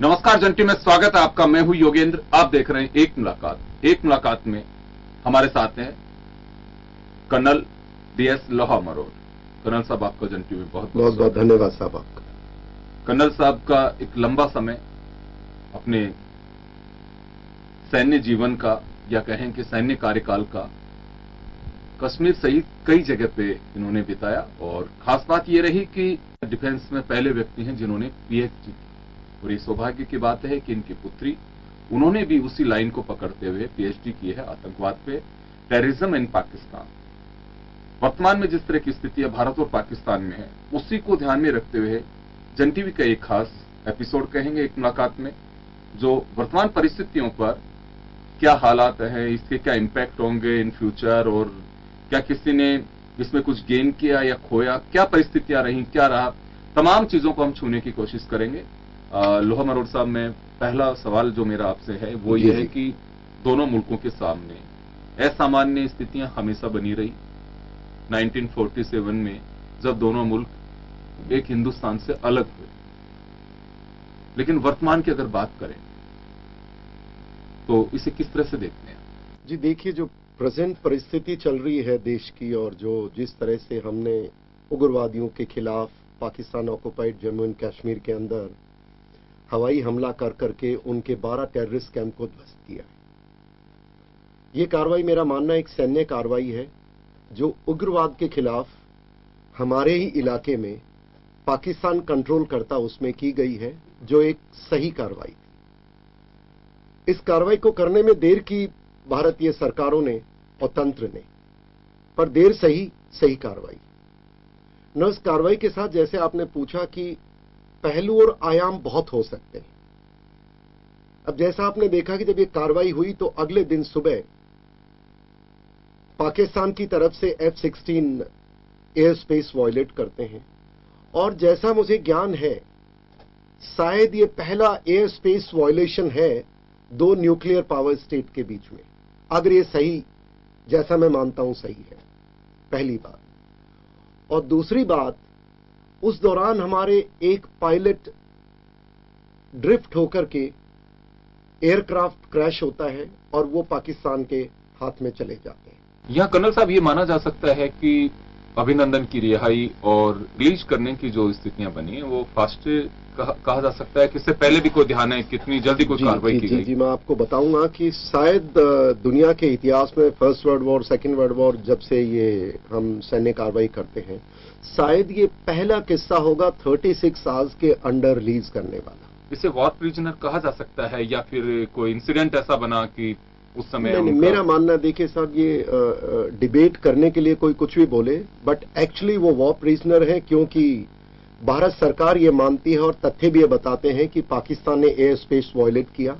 नमस्कार जंटी में स्वागत है आपका। मैं हूं योगेंद्र। आप देख रहे हैं एक मुलाकात में हमारे साथ हैं कर्नल DS लोहा मरोड़। कर्नल साहब आपका जंटी में बहुत बहुत धन्यवाद साहब आपका। कर्नल साहब का एक लंबा समय अपने सैन्य जीवन का या कहें कि सैन्य कार्यकाल का कश्मीर सहित कई जगह पे इन्होंने बिताया और खास बात यह रही कि डिफेंस में पहले व्यक्ति हैं जिन्होंने PhD की। और ये सौभाग्य की बात है कि इनकी पुत्री उन्होंने भी उसी लाइन को पकड़ते हुए PhD की है आतंकवाद पे, टेररिज्म इन पाकिस्तान। वर्तमान में जिस तरह की स्थिति भारत और पाकिस्तान में है उसी को ध्यान में रखते हुए जन टीवी का एक खास एपिसोड कहेंगे एक मुलाकात में, जो वर्तमान परिस्थितियों पर क्या हालात हैं, इसके क्या इंपैक्ट होंगे इन फ्यूचर, और क्या किसी ने इसमें कुछ गेन किया या खोया, क्या परिस्थितियां रही, क्या रहा, तमाम चीजों को हम छूने की कोशिश करेंगे। लोहा मरोड़ साहब, में पहला सवाल जो मेरा आपसे है वो ये है कि दोनों मुल्कों के सामने असामान्य स्थितियां हमेशा बनी रही। 1947 में जब दोनों मुल्क एक हिंदुस्तान से अलग हुए, लेकिन वर्तमान की अगर बात करें तो इसे किस तरह से देखते हैं? जी देखिए, जो प्रेजेंट परिस्थिति चल रही है देश की और जिस तरह से हमने उग्रवादियों के खिलाफ पाकिस्तान ऑक्युपाइड जम्मू एंड कश्मीर के अंदर हवाई हमला कर करके उनके 12 टेररिस्ट कैंप को ध्वस्त किया है। ये कार्रवाई मेरा मानना एक सैन्य कार्रवाई है जो उग्रवाद के खिलाफ हमारे ही इलाके में पाकिस्तान कंट्रोल करता उसमें की गई है, जो एक सही कार्रवाई थी। इस कार्रवाई को करने में देर की भारतीय सरकारों ने और तंत्र ने, पर देर सही कार्रवाई न। इस कार्रवाई के साथ जैसे आपने पूछा कि पहलू और आयाम बहुत हो सकते हैं। अब जैसा आपने देखा कि जब ये कार्रवाई हुई तो अगले दिन सुबह पाकिस्तान की तरफ से F-16 एयर स्पेस वायलेट करते हैं, और जैसा मुझे ज्ञान है शायद ये पहला एयर स्पेस वायलेशन है दो न्यूक्लियर पावर स्टेट के बीच में, अगर ये सही, जैसा मैं मानता हूं सही है, पहली बात। और दूसरी बात, उस दौरान हमारे एक पायलट ड्रिफ्ट होकर के एयरक्राफ्ट क्रैश होता है और वो पाकिस्तान के हाथ में चले जाते हैं। यहां कर्नल साहब ये माना जा सकता है कि अभिनंदन की रिहाई और रिलीज करने की जो स्थितियां बनी है वो फास्ट कहा जा सकता है कि इससे पहले भी कोई ध्यान है, कितनी जल्दी कोई कार्रवाई की गई? जी, मैं आपको बताऊंगा कि शायद दुनिया के इतिहास में first world war, second world war, जब से ये हम सैन्य कार्रवाई करते हैं, शायद ये पहला किस्सा होगा 36 आवर्स के अंडर रिलीज करने वाला। इसे वॉर प्रिजनर कहा जा सकता है या फिर कोई इंसिडेंट ऐसा बना कि उस समय? नहीं, मेरा मानना, देखिए साहब, ये डिबेट करने के लिए कोई कुछ भी बोले, बट एक्चुअली वो वॉर प्रिजनर है, क्योंकि भारत सरकार ये मानती है और तथ्य भी ये बताते हैं कि पाकिस्तान ने एयर स्पेस वायलेट किया।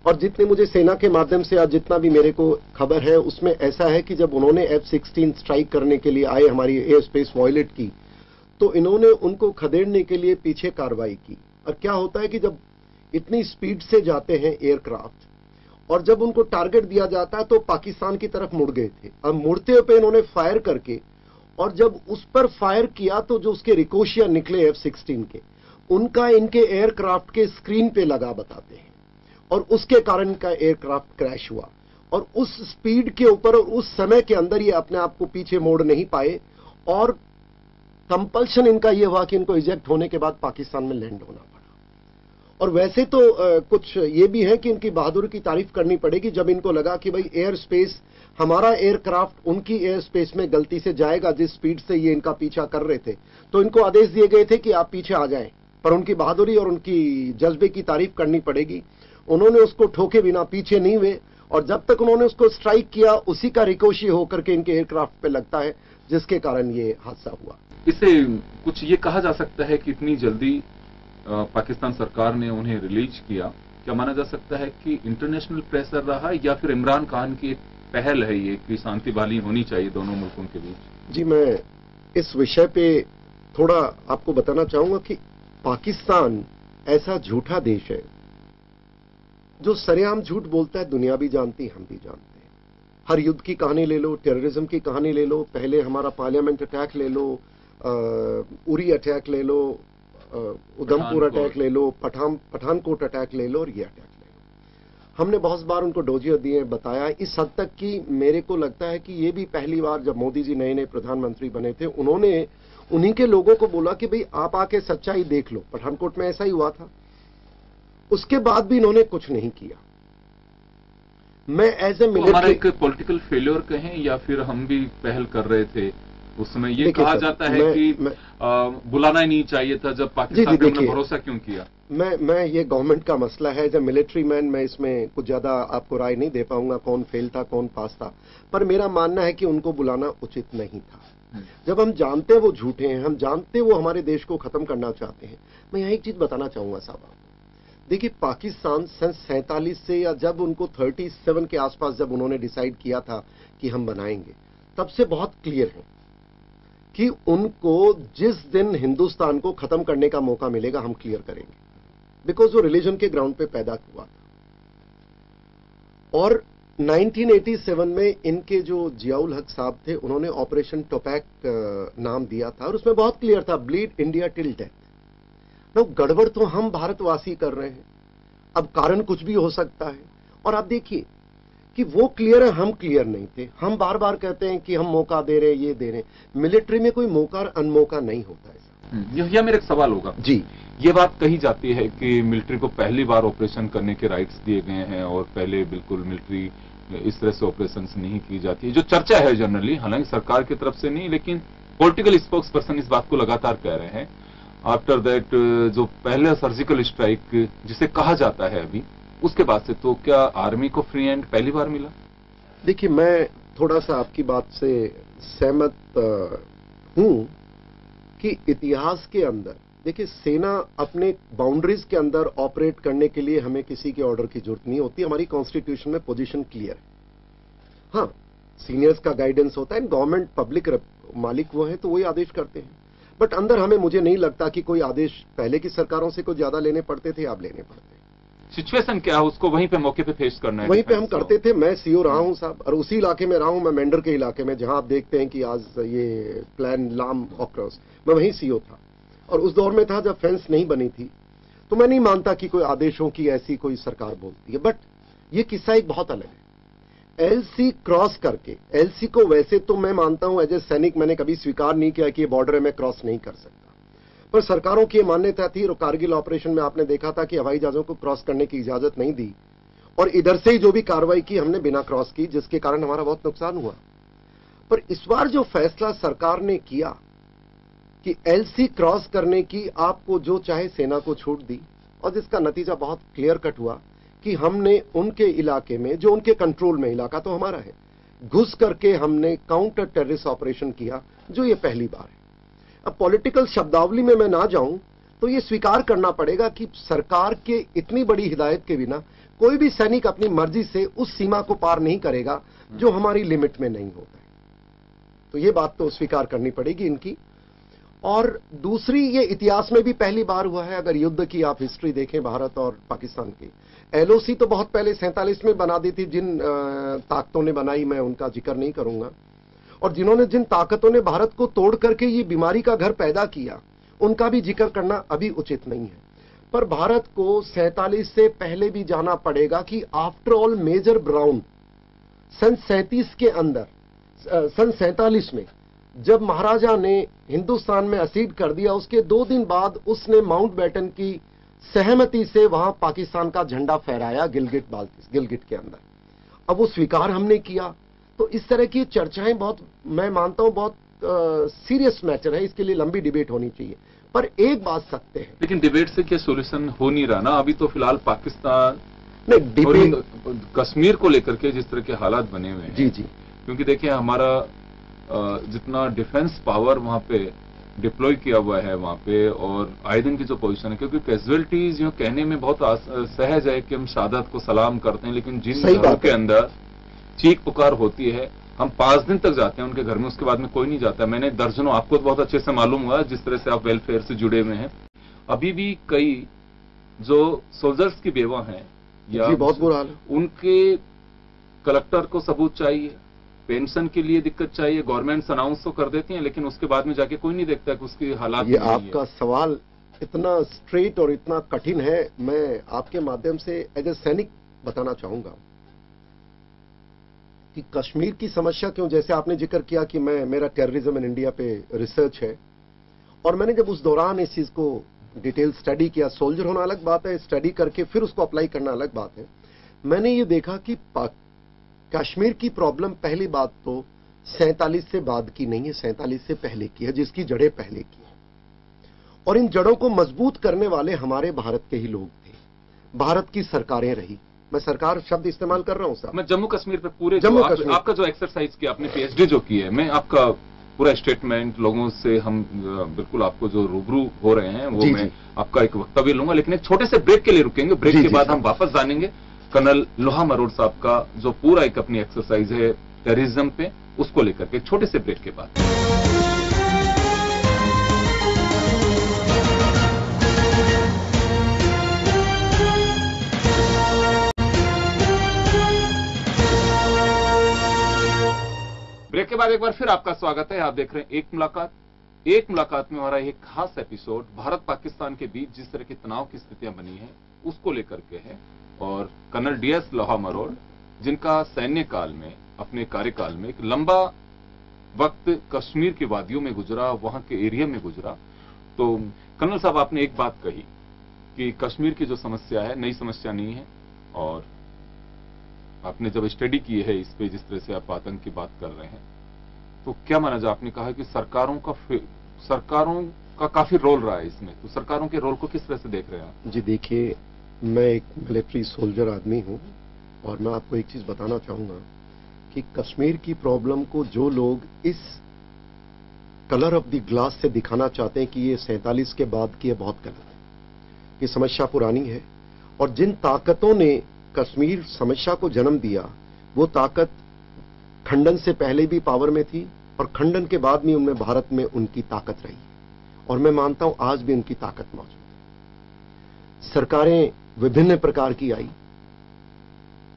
और जितने मुझे सेना के माध्यम से आज जितना भी मेरे को खबर है उसमें ऐसा है कि जब उन्होंने F-16 स्ट्राइक करने के लिए आए, हमारी एयर स्पेस वायलेट की, तो इन्होंने उनको खदेड़ने के लिए पीछे कार्रवाई की। और क्या होता है कि जब इतनी स्पीड से जाते हैं एयरक्राफ्ट और जब उनको टारगेट दिया जाता है तो पाकिस्तान की तरफ मुड़ गए थे। अब मुड़ते पे इन्होंने फायर करके, और जब उस पर फायर किया तो जो उसके रिकोशिया निकले F-16 के, उनका इनके एयरक्राफ्ट के स्क्रीन पे लगा, बताते हैं, और उसके कारण इनका एयरक्राफ्ट क्रैश हुआ। और उस स्पीड के ऊपर और उस समय के अंदर ये अपने आप को पीछे मोड़ नहीं पाए, और कंपल्शन इनका ये हुआ कि इनको इजेक्ट होने के बाद पाकिस्तान में लैंड होना पड़ा। और वैसे तो कुछ ये भी है कि इनकी बहादुरी की तारीफ करनी पड़ेगी, जब इनको लगा कि भाई एयर स्पेस, हमारा एयरक्राफ्ट उनकी एयर स्पेस में गलती से जाएगा, जिस स्पीड से ये इनका पीछा कर रहे थे, तो इनको आदेश दिए गए थे कि आप पीछे आ जाएं। पर उनकी बहादुरी और उनकी जज्बे की तारीफ करनी पड़ेगी, उन्होंने उसको ठोके बिना पीछे नहीं हुए, और जब तक उन्होंने उसको स्ट्राइक किया उसी का रिकोशी होकर के इनके एयरक्राफ्ट पे लगता है, जिसके कारण ये हादसा हुआ। इससे कुछ ये कहा जा सकता है कि इतनी जल्दी पाकिस्तान सरकार ने उन्हें रिलीज किया, क्या माना जा सकता है कि इंटरनेशनल प्रेशर रहा या फिर इमरान खान की एक पहल है ये कि शांति बहाली होनी चाहिए दोनों मुल्कों के बीच? जी, मैं इस विषय पे थोड़ा आपको बताना चाहूंगा कि पाकिस्तान ऐसा झूठा देश है जो सरेआम झूठ बोलता है। दुनिया भी जानती, हम भी जानते हैं। हर युद्ध की कहानी ले लो, टेररिज्म की कहानी ले लो, पहले हमारा पार्लियामेंट अटैक ले लो, उरी अटैक ले लो, उधमपुर अटैक ले लो, पठानकोट अटैक ले लो और ये अटैक ले लो। हमने बहुत बार उनको डोजियर दिए, बताया, इस हद तक कि मेरे को लगता है कि ये भी पहली बार जब मोदी जी नए नए प्रधानमंत्री बने थे, उन्होंने उन्हीं के लोगों को बोला कि भाई आप आके सच्चाई देख लो। पठानकोट में ऐसा ही हुआ था। उसके बाद भी इन्होंने कुछ नहीं किया। मैं एज ए मिलिट्री, हमारा एक पॉलिटिकल फेल्योर कहें या फिर हम भी पहल कर रहे थे उस समय, ये कहा जाता है कि बुलाना ही नहीं चाहिए था, जब पाकिस्तान पे हमने भरोसा क्यों किया? मैं ये गवर्नमेंट का मसला है। एज ए मिलिट्री मैन मैं इसमें कुछ ज्यादा आपको राय नहीं दे पाऊंगा कौन फेल था कौन पास था, पर मेरा मानना है कि उनको बुलाना उचित नहीं था। जब हम जानते हैं वो झूठे हैं, हम जानते हैं वो हमारे देश को खत्म करना चाहते हैं। मैं यहां एक चीज बताना चाहूंगा साहब आपको, देखिए पाकिस्तान सन 47 से, या जब उनको 37 के आसपास जब उन्होंने डिसाइड किया था कि हम बनाएंगे, तब से बहुत क्लियर है कि उनको जिस दिन हिंदुस्तान को खत्म करने का मौका मिलेगा हम क्लियर करेंगे, बिकॉज वो रिलीजन के ग्राउंड पे पैदा हुआ था। और 1987 में इनके जो जियाउल हक साहब थे, उन्होंने ऑपरेशन टोपैक नाम दिया था और उसमें बहुत क्लियर था, bleed India till death. No, गड़बड़ तो हम भारतवासी कर रहे हैं, अब कारण कुछ भी हो सकता है। और आप देखिए कि वो क्लियर है, हम क्लियर नहीं थे। हम बार बार कहते हैं कि हम मौका दे रहे हैं, ये दे रहे हैं। मिलिट्री में कोई मौका और अनमौका नहीं होता ऐसा। यह मेरा एक सवाल होगा जी। ये बात कही जाती है कि मिलिट्री को पहली बार ऑपरेशन करने के राइट्स दिए गए हैं और पहले बिल्कुल मिलिट्री इस तरह से ऑपरेशन नहीं की जाती है, जो चर्चा है जनरली, हालांकि सरकार की तरफ से नहीं, लेकिन पॉलिटिकल स्पोक्स पर्सन इस बात को लगातार कह रहे हैं। आफ्टर दैट जो पहले सर्जिकल स्ट्राइक जिसे कहा जाता है अभी, उसके बाद से तो क्या आर्मी को फ्री हैंड पहली बार मिला? देखिए, मैं थोड़ा सा आपकी बात से सहमत हूं कि इतिहास के अंदर, देखिए, सेना अपने बाउंड्रीज के अंदर ऑपरेट करने के लिए हमें किसी के ऑर्डर की जरूरत नहीं होती। हमारी कॉन्स्टिट्यूशन में पोजीशन क्लियर है। हाँ, सीनियर्स का गाइडेंस होता है, गवर्नमेंट पब्लिक मालिक वो है तो वही आदेश करते हैं। बट अंदर हमें, मुझे नहीं लगता कि कोई आदेश पहले की सरकारों से कोई ज्यादा लेने पड़ते थे, अब लेने पड़ते हैं। सिचुएशन क्या है उसको वहीं पे मौके पे फेस करना है, वहीं पे हम करते थे। मैं सीओ रहा हूं साहब, और उसी इलाके में रहा हूं मैं, मेंढर के इलाके में, जहां आप देखते हैं कि आज ये प्लान लाम ऑक्रॉस, मैं वहीं सीओ था। और उस दौर में था जब फेंस नहीं बनी थी। तो मैं नहीं मानता कि कोई आदेशों की ऐसी कोई सरकार बोलती है। बट ये किस्सा एक बहुत अलग है। एलसी क्रॉस करके, एलसी को वैसे तो मैं मानता हूं एज ए सैनिक मैंने कभी स्वीकार नहीं किया कि ये बॉर्डर है, मैं क्रॉस नहीं कर सकता, पर सरकारों की मान्यता थी। और कारगिल ऑपरेशन में आपने देखा था कि हवाई जहाजों को क्रॉस करने की इजाजत नहीं दी, और इधर से ही जो भी कार्रवाई की हमने बिना क्रॉस की, जिसके कारण हमारा बहुत नुकसान हुआ। पर इस बार जो फैसला सरकार ने किया कि एलसी क्रॉस करने की आपको जो चाहे सेना को छूट दी, और जिसका नतीजा बहुत क्लियर कट हुआ कि हमने उनके इलाके में, जो उनके कंट्रोल में इलाका तो हमारा है, घुस करके हमने काउंटर टेररिस्ट ऑपरेशन किया, जो ये पहली बार है। अब पॉलिटिकल शब्दावली में मैं ना जाऊं तो ये स्वीकार करना पड़ेगा कि सरकार के इतनी बड़ी हिदायत के बिना कोई भी सैनिक अपनी मर्जी से उस सीमा को पार नहीं करेगा जो हमारी लिमिट में नहीं होता है। तो ये बात तो स्वीकार करनी पड़ेगी इनकी। और दूसरी, ये इतिहास में भी पहली बार हुआ है। अगर युद्ध की आप हिस्ट्री देखें भारत और पाकिस्तान की, एलओसी तो बहुत पहले 47 में बना दी थी। जिन ताकतों ने बनाई मैं उनका जिक्र नहीं करूंगा, और जिन्होंने, जिन ताकतों ने भारत को तोड़ करके ये बीमारी का घर पैदा किया, उनका भी जिक्र करना अभी उचित नहीं है। पर भारत को 47 से पहले भी जाना पड़ेगा कि आफ्टर ऑल मेजर ब्राउन सन 37 के अंदर, सन 47 में जब महाराजा ने हिंदुस्तान में असीड कर दिया, उसके 2 दिन बाद उसने माउंटबेटन की सहमति से वहां पाकिस्तान का झंडा फहराया गिलगिट के अंदर। अब वो स्वीकार हमने किया। तो इस तरह की चर्चाएं बहुत, मैं मानता हूं बहुत सीरियस मैटर है, इसके लिए लंबी डिबेट होनी चाहिए। पर एक बात सत्य है, लेकिन डिबेट से क्या सोल्यूशन हो नहीं रहा ना अभी तो फिलहाल पाकिस्तान नहीं डिबेट, कश्मीर को लेकर के जिस तरह के हालात बने हुए हैं। जी जी, क्योंकि देखिए हमारा जितना डिफेंस पावर वहां पे डिप्लॉय किया हुआ है वहां पे, और आए दिन की जो पोजीशन है, क्योंकि कैजुअलिटीज यूं कहने में बहुत सहज है कि हम शहादत को सलाम करते हैं, लेकिन जिन घरों के अंदर चीख पुकार होती है, हम 5 दिन तक जाते हैं उनके घर में, उसके बाद में कोई नहीं जाता। मैंने दर्जनों, आपको तो बहुत अच्छे से मालूम हुआ जिस तरह से आप वेलफेयर से जुड़े हुए हैं, अभी भी कई जो सोल्जर्स की बेवा हैं या बहुत बुरा हाल है, उनके कलेक्टर को सबूत चाहिए, पेंशन के लिए दिक्कत चाहिए, गवर्नमेंट अनाउंस तो कर देती है, लेकिन उसके बाद में जाके कोई नहीं देखता कि उसकी हालात। ये आपका सवाल इतना स्ट्रेट और इतना कठिन है। मैं आपके माध्यम से एज ए सैनिक बताना चाहूंगा कि कश्मीर की समस्या क्यों, जैसे आपने जिक्र किया कि मेरा टेररिज्म इन इंडिया पे रिसर्च है, और मैंने जब उस दौरान इस चीज को डिटेल स्टडी किया, सोल्जर होना अलग बात है, स्टडी करके फिर उसको अप्लाई करना अलग बात है। मैंने ये देखा कि कश्मीर की प्रॉब्लम पहली बात तो 47 से बाद की नहीं है, 47 से पहले की है, जिसकी जड़ें पहले की है। और इन जड़ों को मजबूत करने वाले हमारे भारत के ही लोग थे, भारत की सरकारें रही। मैं सरकार शब्द इस्तेमाल कर रहा हूं साहब। मैं जम्मू कश्मीर पे पूरे जम्मू कश्मीर आपका जो एक्सरसाइज किया, आपने पीएचडी जो की है, मैं आपका पूरा स्टेटमेंट लोगों से हम बिल्कुल आपको जो रूबरू हो रहे हैं वो मैं आपका एक वक्तव्य लूंगा, लेकिन एक छोटे से ब्रेक के लिए रुकेंगे। ब्रेक के बाद हम वापस जानेंगे कर्नल लोहा मरोड़ साहब का जो पूरा एक अपनी एक्सरसाइज है टेररिज्म पे, उसको लेकर के छोटे से ब्रेक के बाद। ब्रेक के बाद एक बार फिर आपका स्वागत है। आप देख रहे हैं एक मुलाकात में हमारा एक खास एपिसोड भारत पाकिस्तान के बीच जिस तरह की तनाव की स्थितियां बनी है उसको लेकर के है, और कर्नल डीएस लोहा मरोड़ जिनका सैन्य काल में, अपने कार्यकाल में एक लंबा वक्त कश्मीर की वादियों में गुजरा, वहां के एरिया में गुजरा। तो कर्नल साहब, आपने एक बात कही कि कश्मीर की जो समस्या है नई समस्या नहीं है, और आपने जब स्टडी की है इस पे, जिस तरह से आप आतंक की बात कर रहे हैं, तो क्या माना जाए, आपने कहा कि सरकारों का काफी रोल रहा है इसमें, तो सरकारों के रोल को किस तरह से देख रहे हैं आप? जी देखिए, मैं एक मिलिट्री सोल्जर आदमी हूं, और मैं आपको एक चीज बताना चाहूंगा कि कश्मीर की प्रॉब्लम को जो लोग इस कलर ऑफ द ग्लास से दिखाना चाहते हैं कि ये 47 के बाद की है, बहुत गलत है। ये समस्या पुरानी है, और जिन ताकतों ने कश्मीर समस्या को जन्म दिया, वो ताकत खंडन से पहले भी पावर में थी, और खंडन के बाद भी उनमें भारत में उनकी ताकत रही, और मैं मानता हूं आज भी उनकी ताकत मौजूद है। सरकारें विभिन्न प्रकार की आई,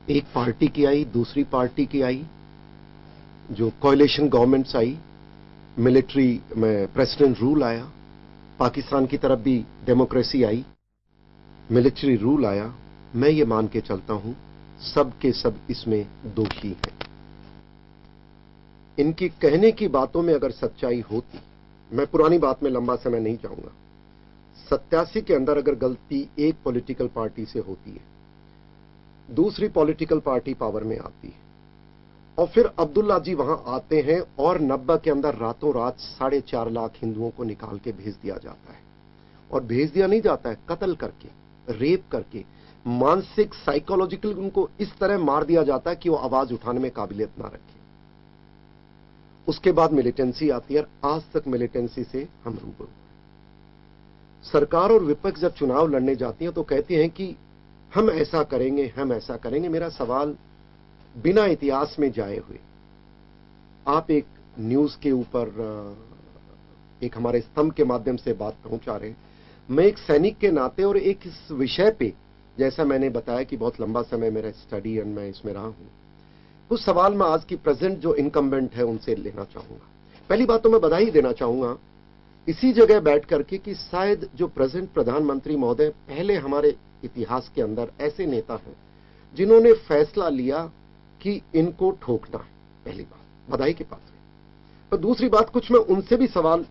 एक पार्टी की आई, दूसरी पार्टी की आई, जो कोएलिशन गवर्नमेंट्स आई, मिलिट्री में प्रेसिडेंट रूल आया, पाकिस्तान की तरफ भी डेमोक्रेसी आई, मिलिट्री रूल आया। मैं ये मान के चलता हूं सब के सब इसमें दोषी हैं। इनकी कहने की बातों में अगर सच्चाई होती, मैं पुरानी बात में लंबा समय नहीं जाऊंगा, 87 के अंदर अगर गलती एक पॉलिटिकल पार्टी से होती है, दूसरी पॉलिटिकल पार्टी पावर में आती है, और फिर अब्दुल्ला जी वहां आते हैं, और 90 के अंदर रातों रात 4.5 लाख हिंदुओं को निकाल के भेज दिया जाता है। और भेज दिया नहीं जाता है, कत्ल करके, रेप करके, मानसिक साइकोलॉजिकल उनको इस तरह मार दिया जाता है कि वो आवाज उठाने में काबिलियत ना रखे। उसके बाद मिलिटेंसी आती है, आज तक मिलिटेंसी से हम रूबरू। सरकार और विपक्ष जब चुनाव लड़ने जाती है तो कहती हैं कि हम ऐसा करेंगे, हम ऐसा करेंगे। मेरा सवाल बिना इतिहास में जाए हुए, आप एक न्यूज के ऊपर एक हमारे स्तंभ के माध्यम से बात पहुंचा रहे हैं। मैं एक सैनिक के नाते और एक इस विषय पे, जैसा मैंने बताया कि बहुत लंबा समय मेरा स्टडी एंड मैं इसमें रहा हूं, कुछ सवाल मैं आज की प्रेजेंट जो इनकम्बेंट है उनसे लेना चाहूंगा। पहली बात तो मैं बधाई देना चाहूंगा इसी जगह बैठ करके कि शायद जो प्रेजेंट प्रधानमंत्री महोदय पहले हमारे इतिहास के अंदर ऐसे नेता हैं जिन्होंने फैसला लिया कि इनको ठोकना है। पहली बात बधाई के पास है। पर दूसरी बात, कुछ मैं उनसे भी सवाल,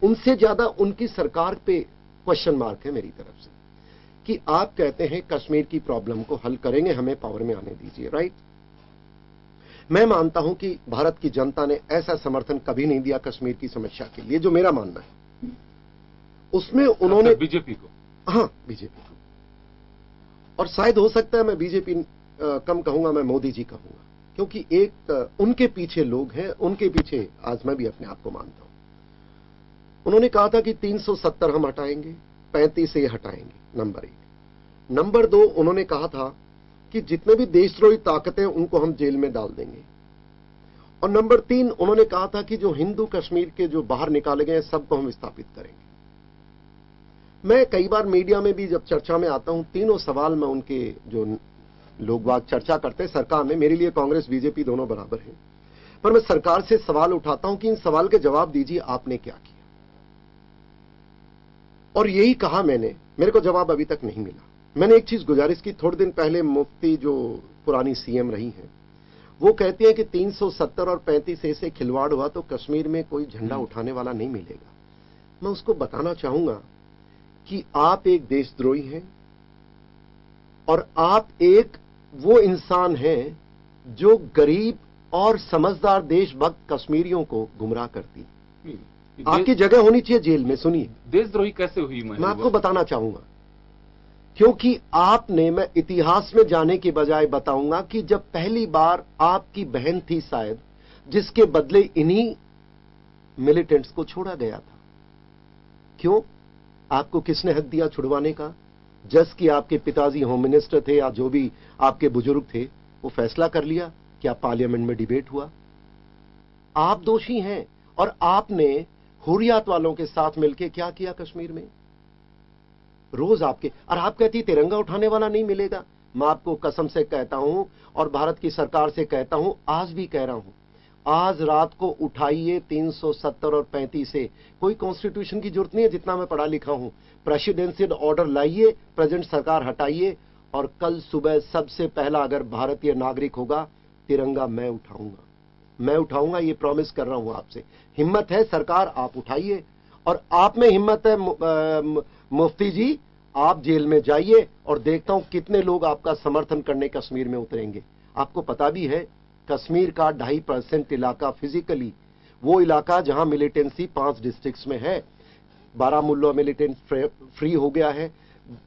उनसे ज्यादा उनकी सरकार पे क्वेश्चन मार्क है मेरी तरफ से, कि आप कहते हैं कश्मीर की प्रॉब्लम को हल करेंगे, हमें पावर में आने दीजिए, राइट। मैं मानता हूं कि भारत की जनता ने ऐसा समर्थन कभी नहीं दिया कश्मीर की समस्या के लिए, जो मेरा मानना है। उसमें उन्होंने बीजेपी को, हाँ बीजेपी को, और शायद हो सकता है मैं बीजेपी कम कहूंगा, मैं मोदी जी कहूंगा, क्योंकि एक उनके पीछे लोग हैं, उनके पीछे आज मैं भी अपने आप को मानता हूं। उन्होंने कहा था कि 370 हम हटाएंगे, 35 से हटाएंगे, नंबर 1। नंबर 2, उन्होंने कहा था कि जितने भी देशद्रोही ताकतें उनको हम जेल में डाल देंगे। और नंबर 3, उन्होंने कहा था कि जो हिंदू कश्मीर के जो बाहर निकाले गए सबको हम विस्थापित करेंगे। मैं कई बार मीडिया में भी जब चर्चा में आता हूं, तीनों सवाल में उनके जो लोग बाग चर्चा करते हैं सरकार में, मेरे लिए कांग्रेस बीजेपी दोनों बराबर हैं, पर मैं सरकार से सवाल उठाता हूं कि इन सवाल के जवाब दीजिए, आपने क्या किया। और यही कहा मैंने, मेरे को जवाब अभी तक नहीं मिला। मैंने एक चीज गुजारिश की, थोड़े दिन पहले मुफ्ती जो पुरानी सीएम रही हैं, वो कहती हैं कि 370 और 35 से खिलवाड़ हुआ तो कश्मीर में कोई झंडा उठाने वाला नहीं मिलेगा। मैं उसको बताना चाहूंगा कि आप एक देशद्रोही हैं और आप एक वो इंसान हैं जो गरीब और समझदार देशभक्त कश्मीरियों को गुमराह करती। आपकी जगह होनी चाहिए जेल में। सुनिए, देशद्रोही कैसे हुई? मैं आपको बताना चाहूंगा, क्योंकि आपने, मैं इतिहास में जाने के बजाय बताऊंगा कि जब पहली बार आपकी बहन थी शायद, जिसके बदले इन्हीं मिलिटेंट्स को छोड़ा गया था। क्यों? आपको किसने हक दिया छुड़वाने का? जस्ट कि आपके पिताजी होम मिनिस्टर थे या जो भी आपके बुजुर्ग थे, वो फैसला कर लिया। क्या पार्लियामेंट में डिबेट हुआ? आप दोषी हैं। और आपने हुर्रियत वालों के साथ मिलकर क्या किया कश्मीर में? रोज आपके, और आप कहती तिरंगा उठाने वाला नहीं मिलेगा। मैं आपको कसम से कहता हूं और भारत की सरकार से कहता हूं, आज भी कह रहा हूं, आज रात को उठाइए 370 और 35 से। कोई कॉन्स्टिट्यूशन की जरूरत नहीं है, जितना मैं पढ़ा लिखा हूं। प्रेसिडेंशियल ऑर्डर लाइए, प्रेजेंट सरकार हटाइए, और कल सुबह सबसे पहला अगर भारतीय नागरिक होगा, तिरंगा मैं उठाऊंगा। मैं उठाऊंगा, ये प्रॉमिस कर रहा हूं आपसे। हिम्मत है सरकार, आप उठाइए। और आप में हिम्मत है मुफ्ती जी, आप जेल में जाइए और देखता हूं कितने लोग आपका समर्थन करने कश्मीर में उतरेंगे। आपको पता भी है, कश्मीर का 2.5% इलाका फिजिकली वो इलाका जहां मिलिटेंसी 5 डिस्ट्रिक्ट्स में है। बारामुल्ला मिलिटेंट फ्री हो गया है,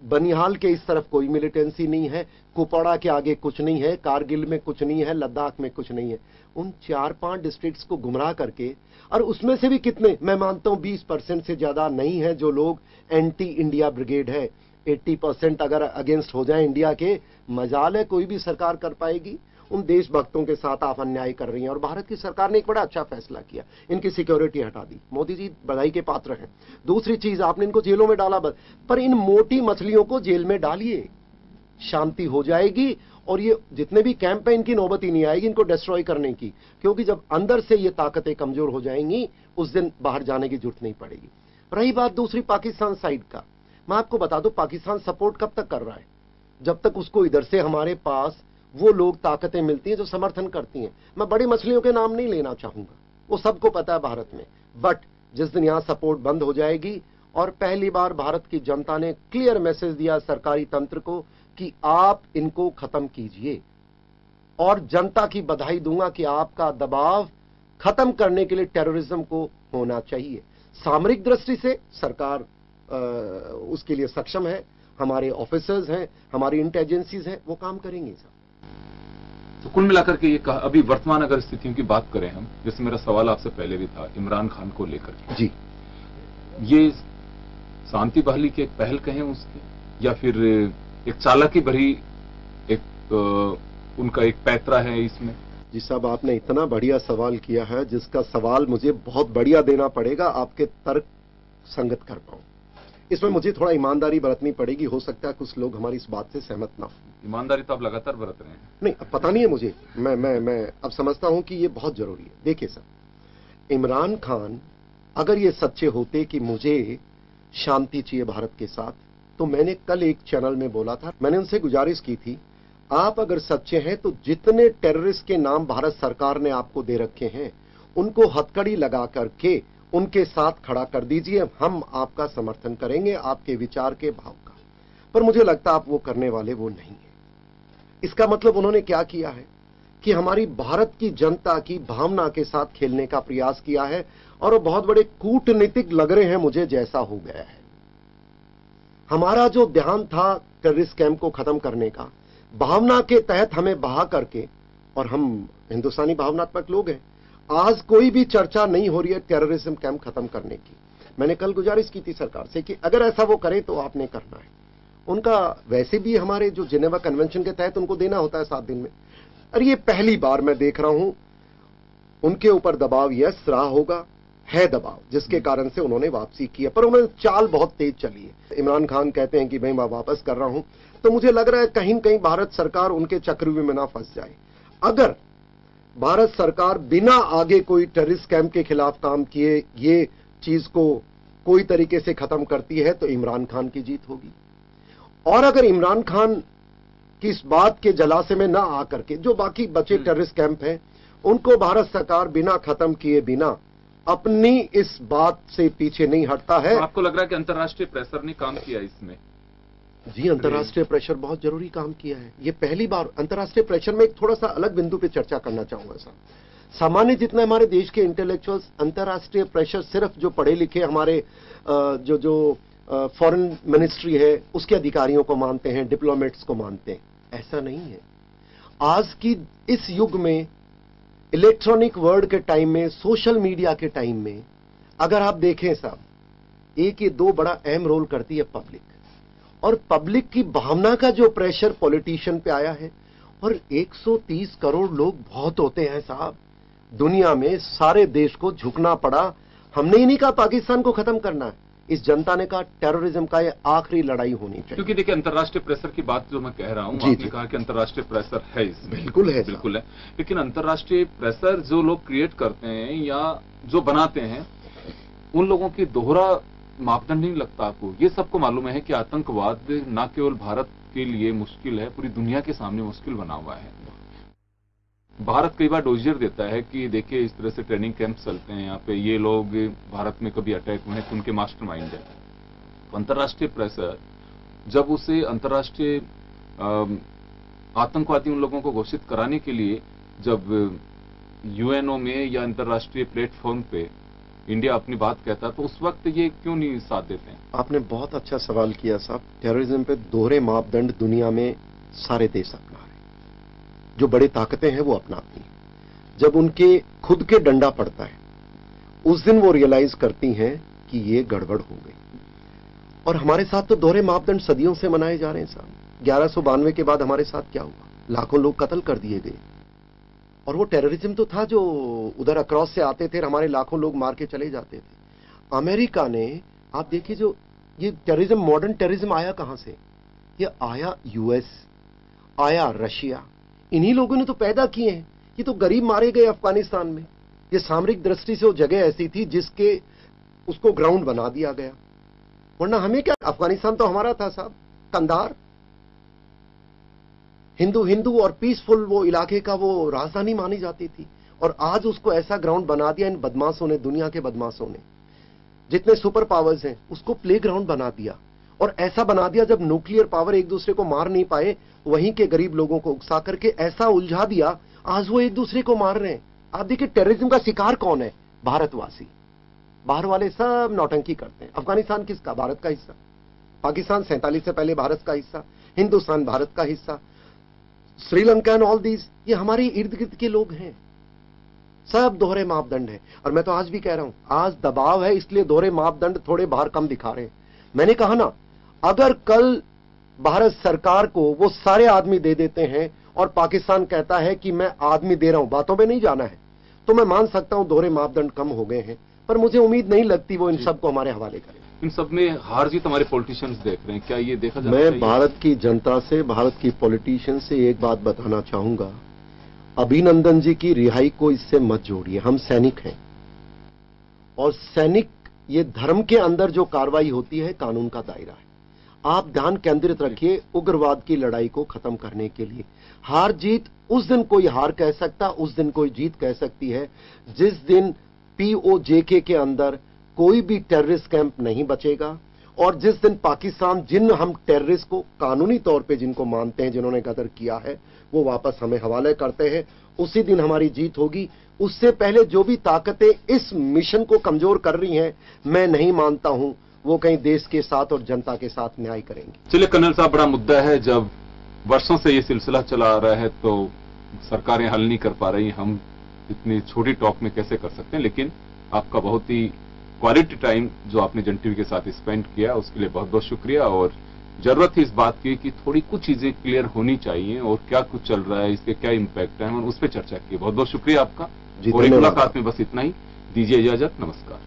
बनिहाल के इस तरफ कोई मिलिटेंसी नहीं है, कुपवाड़ा के आगे कुछ नहीं है, कारगिल में कुछ नहीं है, लद्दाख में कुछ नहीं है। उन 4-5 डिस्ट्रिक्ट्स को गुमराह करके, और उसमें से भी कितने, मैं मानता हूं 20% से ज्यादा नहीं है जो लोग एंटी इंडिया ब्रिगेड है। 80% अगर अगेंस्ट हो जाए इंडिया के, मजाल है कोई भी सरकार कर पाएगी। उन देशभक्तों के साथ आप अन्याय कर रही हैं। और भारत की सरकार ने एक बड़ा अच्छा फैसला किया, इनकी सिक्योरिटी हटा दी। मोदी जी बधाई के पात्र हैं। दूसरी चीज, आपने इनको जेलों में डाला, पर इन मोटी मछलियों को जेल में डालिए, शांति हो जाएगी। और ये जितने भी कैंप है, इनकी नौबत ही नहीं आएगी इनको डिस्ट्रॉय करने की, क्योंकि जब अंदर से ये ताकतें कमजोर हो जाएंगी, उस दिन बाहर जाने की जरूरत नहीं पड़ेगी। रही बात दूसरी पाकिस्तान साइड का, मैं आपको बता दूं, पाकिस्तान सपोर्ट कब तक कर रहा है? जब तक उसको इधर से हमारे पास वो लोग ताकतें मिलती हैं जो समर्थन करती हैं। मैं बड़ी मछलियों के नाम नहीं लेना चाहूंगा, वो सबको पता है भारत में। बट जिस दिन यहां सपोर्ट बंद हो जाएगी, और पहली बार भारत की जनता ने क्लियर मैसेज दिया सरकारी तंत्र को कि आप इनको खत्म कीजिए, और जनता की बधाई दूंगा कि आपका दबाव खत्म करने के लिए टेररिज्म को होना चाहिए। सामरिक दृष्टि से सरकार उसके लिए सक्षम है, हमारे ऑफिसर्स हैं, हमारी इंटेलिजेंसीज हैं, वो काम करेंगे सब। तो कुल मिलाकर के ये कहा, अभी वर्तमान अगर स्थितियों की बात करें हम, जैसे मेरा सवाल आपसे पहले भी था इमरान खान को लेकर के जी, ये शांति बहाली की एक पहल कहें उसकी, या फिर एक चालाकी भरी एक उनका एक पैतरा है इसमें? जी साहब, आपने इतना बढ़िया सवाल किया है, जिसका सवाल मुझे बहुत बढ़िया देना पड़ेगा, आपके तर्क संगत कर पाऊं। इसमें मुझे थोड़ा ईमानदारी बरतनी पड़ेगी, हो सकता है कुछ लोग हमारी इस बात से सहमत ना हो। ईमानदारी तो आप लगातार बरत रहे हैं। नहीं, अब पता नहीं है मुझे, मैं अब समझता हूं कि ये बहुत जरूरी है। देखिए सर, इमरान खान अगर ये सच्चे होते कि मुझे शांति चाहिए भारत के साथ, तो मैंने कल एक चैनल में बोला था, मैंने उनसे गुजारिश की थी, आप अगर सच्चे हैं तो जितने टेररिस्ट के नाम भारत सरकार ने आपको दे रखे हैं, उनको हथकड़ी लगा करके उनके साथ खड़ा कर दीजिए, हम आपका समर्थन करेंगे, आपके विचार के भाव का। पर मुझे लगता आप वो करने वाले वो नहीं है। इसका मतलब उन्होंने क्या किया है कि हमारी भारत की जनता की भावना के साथ खेलने का प्रयास किया है, और वो बहुत बड़े कूटनीतिक लग रहे हैं मुझे, जैसा हो गया है। हमारा जो ध्यान था टेररिस्ट कैंप को खत्म करने का, भावना के तहत हमें बहा करके, और हम हिंदुस्तानी भावनात्मक लोग हैं, आज कोई भी चर्चा नहीं हो रही है टेररिज्म कैंप खत्म करने की। मैंने कल गुजारिश की थी सरकार से कि अगर ऐसा वो करे तो आपने करना है। उनका वैसे भी हमारे जो जिनेवा कन्वेंशन के तहत उनको देना होता है 7 दिन में। और ये पहली बार मैं देख रहा हूं उनके ऊपर दबाव, यस रहा होगा, है दबाव, जिसके कारण से उन्होंने वापसी की है। पर उन्होंने चाल बहुत तेज चली है। इमरान खान कहते हैं कि भाई मैं वापस कर रहा हूं, तो मुझे लग रहा है कहीं न कहीं भारत सरकार उनके चक्रव्यूह में ना फंस जाए। अगर भारत सरकार बिना आगे कोई टेररिस्ट कैंप के खिलाफ काम किए ये चीज को कोई तरीके से खत्म करती है तो इमरान खान की जीत होगी। और अगर इमरान खान की इस बात के जलासे में ना आकर के जो बाकी बचे टेररिस्ट कैंप हैं उनको भारत सरकार बिना खत्म किए बिना अपनी इस बात से पीछे नहीं हटता है। तो आपको लग रहा है कि अंतर्राष्ट्रीय प्रेशर ने काम किया इसमें? जी, अंतर्राष्ट्रीय प्रेशर बहुत जरूरी काम किया है। ये पहली बार अंतर्राष्ट्रीय प्रेशर में एक थोड़ा सा अलग बिंदु पे चर्चा करना चाहूंगा साहब। सामान्य जितने हमारे देश के इंटेलेक्चुअल्स अंतर्राष्ट्रीय प्रेशर सिर्फ जो पढ़े लिखे हमारे जो फॉरेन मिनिस्ट्री है उसके अधिकारियों को मानते हैं, डिप्लोमेट्स को मानते हैं, ऐसा नहीं है। आज की इस युग में, इलेक्ट्रॉनिक वर्ल्ड के टाइम में, सोशल मीडिया के टाइम में अगर आप देखें साहब, एक ये दो बड़ा अहम रोल करती है पब्लिक। और पब्लिक की भावना का जो प्रेशर पॉलिटिशियन पे आया है, और 130 करोड़ लोग बहुत होते हैं साहब दुनिया में, सारे देश को झुकना पड़ा। हमने ही नहीं कहा पाकिस्तान को खत्म करना है, इस जनता ने कहा टेररिज्म का ये आखिरी लड़ाई होनी चाहिए। क्योंकि देखिए अंतर्राष्ट्रीय प्रेशर की बात जो मैं कह रहा हूं, आपने कहा कि अंतर्राष्ट्रीय प्रेशर है इसमें, बिल्कुल है, बिल्कुल है। लेकिन अंतर्राष्ट्रीय प्रेशर जो लोग क्रिएट करते हैं या जो बनाते हैं उन लोगों की दोहरा मापदंड नहीं लगता आपको? ये सबको मालूम है कि आतंकवाद न केवल भारत के लिए मुश्किल है, पूरी दुनिया के सामने मुश्किल बना हुआ है। भारत कई बार डोजियर देता है कि देखिए इस तरह से ट्रेनिंग कैंप चलते हैं यहाँ पे, ये लोग भारत में कभी अटैक हुए हैं तो उनके मास्टरमाइंड है। अंतर्राष्ट्रीय प्रेशर जब उसे अंतर्राष्ट्रीय आतंकवादी उन लोगों को घोषित कराने के लिए जब यूएनओ में या अंतर्राष्ट्रीय प्लेटफॉर्म पे इंडिया अपनी बात कहता है तो उस वक्त ये क्यों नहीं साथ देते हैं? आपने बहुत अच्छा सवाल किया साहब। टेररिज्म पे दोहरे मापदंड दुनिया में सारे देश अपना रहे, जो बड़ी ताकतें हैं वो अपनाती हैं। जब उनके खुद के डंडा पड़ता है उस दिन वो रियलाइज करती हैं कि ये गड़बड़ हो गई। और हमारे साथ तो दोहरे मापदंड सदियों से मनाए जा रहे हैं साहब। 1192 के बाद हमारे साथ क्या हुआ? लाखों लोग कत्ल कर दिए गए। और वो टेररिज्म तो था जो उधर अक्रॉस से आते थे और हमारे लाखों लोग मार के चले जाते थे। अमेरिका ने, आप देखिए, जो ये टेररिज्म, मॉडर्न टेररिज्म आया कहां से? ये आया यूएस, आया रशिया, इन्हीं लोगों ने तो पैदा किए हैं। ये तो गरीब मारे गए अफगानिस्तान में। ये सामरिक दृष्टि से वो जगह ऐसी थी जिसके उसको ग्राउंड बना दिया गया, वरना हमें क्या, अफगानिस्तान तो हमारा था साहब। कंधार हिंदू और पीसफुल वो इलाके का वो राजधानी मानी जाती थी, और आज उसको ऐसा ग्राउंड बना दिया इन बदमाशों ने, दुनिया के बदमाशों ने, जितने सुपर पावर्स हैं उसको प्ले ग्राउंड बना दिया। और ऐसा बना दिया जब न्यूक्लियर पावर एक दूसरे को मार नहीं पाए, वहीं के गरीब लोगों को उकसा करके ऐसा उलझा दिया, आज वो एक दूसरे को मार रहे हैं। आप देखिए टेररिज्म का शिकार कौन है? भारतवासी। बाहर वाले सब नौटंकी करते हैं। अफगानिस्तान किसका? भारत का हिस्सा। पाकिस्तान 47 से पहले भारत का हिस्सा, हिंदुस्तान भारत का हिस्सा, श्रीलंका एंड ऑल दीज, ये हमारे इर्द गिर्द के लोग हैं। सब दोहरे मापदंड है। और मैं तो आज भी कह रहा हूं, आज दबाव है इसलिए दोहरे मापदंड थोड़े बाहर कम दिखा रहे हैं। मैंने कहा ना, अगर कल भारत सरकार को वो सारे आदमी दे देते हैं और पाकिस्तान कहता है कि मैं आदमी दे रहा हूं, बातों में नहीं जाना है, तो मैं मान सकता हूं दोहरे मापदंड कम हो गए हैं। पर मुझे उम्मीद नहीं लगती वो इन सबको हमारे हवाले करें। इन सब में हार जीत हमारे पॉलिटिशियंस देख रहे हैं, क्या ये देखा जाता है? मैं भारत की जनता से, भारत की पॉलिटिशियन से एक बात बताना चाहूंगा, अभिनंदन जी की रिहाई को इससे मत जोड़िए। हम सैनिक हैं, और सैनिक, ये धर्म के अंदर जो कार्रवाई होती है कानून का दायरा है। आप ध्यान केंद्रित रखिए उग्रवाद की लड़ाई को खत्म करने के लिए। हार जीत उस दिन कोई हार कह सकता, उस दिन कोई जीत कह सकती है जिस दिन POJK के अंदर कोई भी टेररिस्ट कैंप नहीं बचेगा, और जिस दिन पाकिस्तान, जिन हम टेररिस्ट को कानूनी तौर पे जिनको मानते हैं, जिन्होंने गदर किया है, वो वापस हमें हवाले करते हैं, उसी दिन हमारी जीत होगी। उससे पहले जो भी ताकतें इस मिशन को कमजोर कर रही हैं, मैं नहीं मानता हूं वो कहीं देश के साथ और जनता के साथ न्याय करेंगे। चलिए कर्नल साहब, बड़ा मुद्दा है, जब वर्षों से ये सिलसिला चला आ रहा है तो सरकारें हल नहीं कर पा रही। हम इतनी छोटी टॉक में कैसे कर सकते हैं, लेकिन आपका बहुत ही क्वालिटी टाइम जो आपने जन टीवी के साथ स्पेंड किया उसके लिए बहुत बहुत शुक्रिया। और जरूरत है इस बात की कि थोड़ी कुछ चीजें क्लियर होनी चाहिए, और क्या कुछ चल रहा है, इसके क्या इम्पैक्ट है, हम उस पर चर्चा की। बहुत बहुत शुक्रिया आपका। और एक मुलाकात में बस इतना ही, दीजिए इजाजत, नमस्कार।